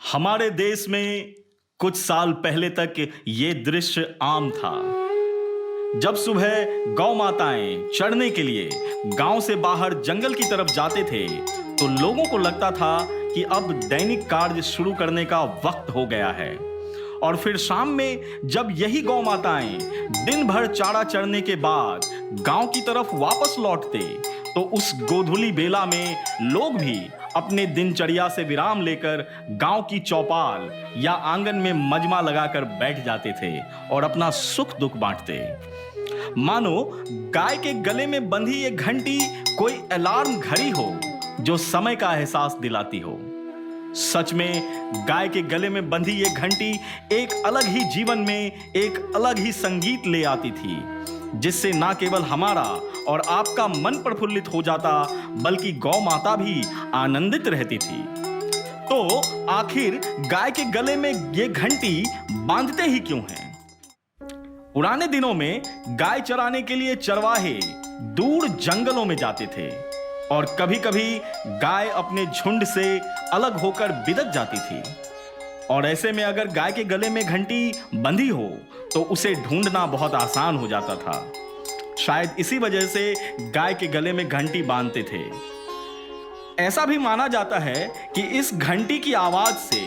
हमारे देश में कुछ साल पहले तक ये दृश्य आम था। जब सुबह गौ माताएं चरने के लिए गांव से बाहर जंगल की तरफ जाते थे तो लोगों को लगता था कि अब दैनिक कार्य शुरू करने का वक्त हो गया है। और फिर शाम में जब यही गौ माताएं दिन भर चारा चरने के बाद गांव की तरफ वापस लौटते तो उस गोधूली बेला में लोग भी अपने दिनचर्या से विराम लेकर गांव की चौपाल या आंगन में मजमा लगाकर बैठ जाते थे और अपना सुख दुख बांटते। मानो गाय के गले में बंधी ये घंटी कोई अलार्म घड़ी हो जो समय का एहसास दिलाती हो। सच में गाय के गले में बंधी ये घंटी एक अलग ही जीवन में एक अलग ही संगीत ले आती थी, जिससे ना केवल हमारा और आपका मन प्रफुल्लित हो जाता बल्कि गौ माता भी आनंदित रहती थी। तो आखिर गाय के गले में ये घंटी बांधते ही क्यों हैं? पुराने दिनों में गाय चराने के लिए चरवाहे दूर जंगलों में जाते थे और कभी-कभी गाय अपने झुंड से अलग होकर बिदक जाती थी। और ऐसे में अगर गाय के गले में घंटी बंधी हो तो उसे ढूंढना बहुत आसान हो जाता था। शायद इसी वजह से गाय के गले में घंटी बांधते थे। ऐसा भी माना जाता है कि इस घंटी की आवाज से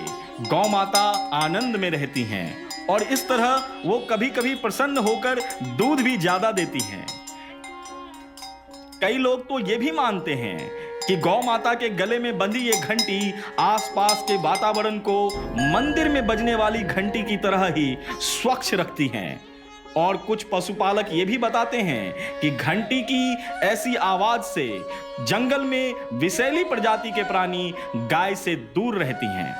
गौ माता आनंद में रहती हैं और इस तरह वो कभी-कभी प्रसन्न होकर दूध भी ज्यादा देती हैं। कई लोग तो ये भी मानते हैं कि गौ माता के गले में बंधी ये घंटी आसपास के वातावरण को मंदिर में बजने वाली घंटी की तरह ही स्वच्छ रखती हैं। और कुछ पशुपालक ये भी बताते हैं कि घंटी की ऐसी आवाज से जंगल में विषैली प्रजाति के प्राणी गाय से दूर रहती हैं।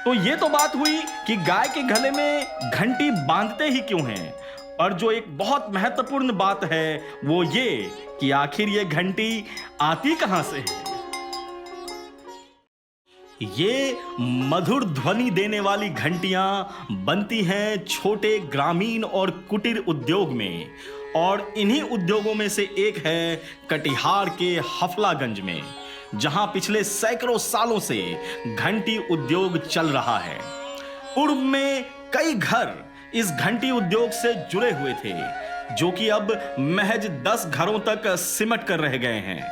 तो ये तो बात हुई कि गाय के गले में घंटी बांधते ही क्यों हैं, और जो एक बहुत महत्वपूर्ण बात है वो ये कि आखिर ये घंटी आती कहां से है। ये मधुर ध्वनि देने वाली घंटियां बनती हैं छोटे ग्रामीण और कुटीर उद्योग में, और इन्हीं उद्योगों में से एक है कटिहार के हफलागंज में, जहां पिछले सैकड़ों सालों से घंटी उद्योग चल रहा है। पूर्व में कई घर इस घंटी उद्योग से जुड़े हुए थे, जो कि अब महज 10 घरों तक सिमट कर रह गए हैं।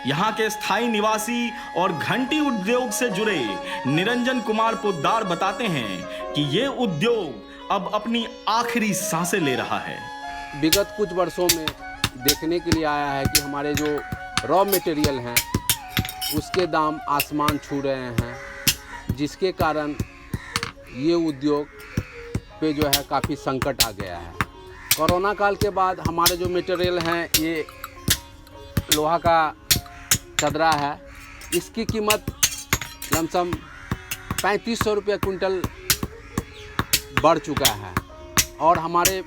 यहाँ के स्थायी निवासी और घंटी उद्योग से जुड़े निरंजन कुमार पोद्दार बताते हैं कि ये उद्योग अब अपनी आखिरी सांसें ले रहा है। विगत कुछ वर्षों में देखने के लिए आया है कि हमारे जो रॉ मटेरियल हैं उसके दाम आसमान छू रहे हैं, जिसके कारण ये उद्योग पे जो है काफ़ी संकट आ गया है। कोरोना काल के बाद हमारे जो मटेरियल हैं ये लोहा का चदरा है, इसकी कीमत लमसम 3500 रुपये कुंटल बढ़ चुका है। और हमारे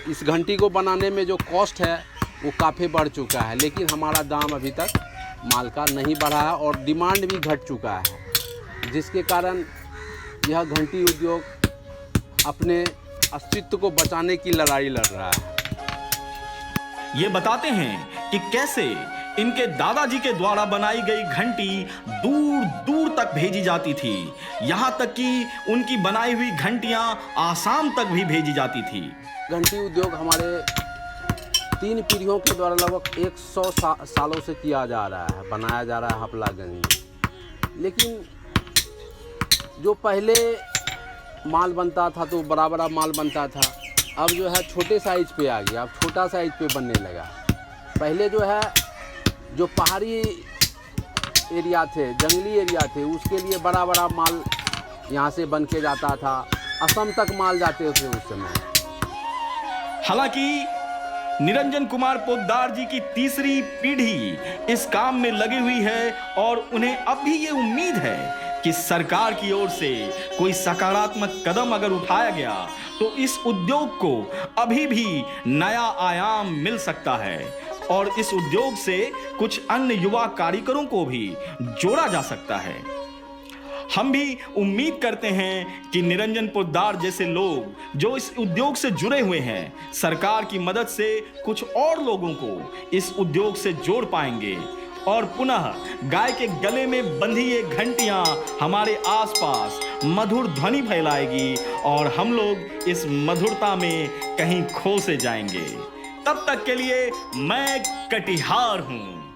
इस घंटी को बनाने में जो कॉस्ट है वो काफ़ी बढ़ चुका है, लेकिन हमारा दाम अभी तक माल का नहीं बढ़ा है और डिमांड भी घट चुका है, जिसके कारण यह घंटी उद्योग अपने अस्तित्व को बचाने की लड़ाई लड़ रहा है। ये बताते हैं कि कैसे इनके दादाजी के द्वारा बनाई गई घंटी दूर दूर तक भेजी जाती थी, यहाँ तक कि उनकी बनाई हुई घंटियां आसाम तक भी भेजी जाती थी। घंटी उद्योग हमारे 3 पीढ़ियों के द्वारा लगभग 100 सालों से किया जा रहा है, बनाया जा रहा है हफलागंज में। लेकिन जो पहले माल बनता था तो बड़ा बड़ा माल बनता था, अब जो है छोटे साइज पे आ गया, अब छोटा साइज पे बनने लगा। पहले जो है जो पहाड़ी एरिया थे, जंगली एरिया थे, उसके लिए बड़ा बड़ा माल यहाँ से बन के जाता था, असम तक माल जाते थे उस समय। हालांकि निरंजन कुमार पोद्दार जी की तीसरी पीढ़ी इस काम में लगी हुई है और उन्हें अब भी ये उम्मीद है कि सरकार की ओर से कोई सकारात्मक कदम अगर उठाया गया तो इस उद्योग को अभी भी नया आयाम मिल सकता है और इस उद्योग से कुछ अन्य युवा कारीगरों को भी जोड़ा जा सकता है। हम भी उम्मीद करते हैं कि निरंजन पोद्दार जैसे लोग जो इस उद्योग से जुड़े हुए हैं सरकार की मदद से कुछ और लोगों को इस उद्योग से जोड़ पाएंगे और पुनः गाय के गले में बंधी ये घंटियां हमारे आसपास मधुर ध्वनि फैलाएगी और हम लोग इस मधुरता में कहीं खो से जाएंगे। तब तक के लिए मैं कटिहार हूं।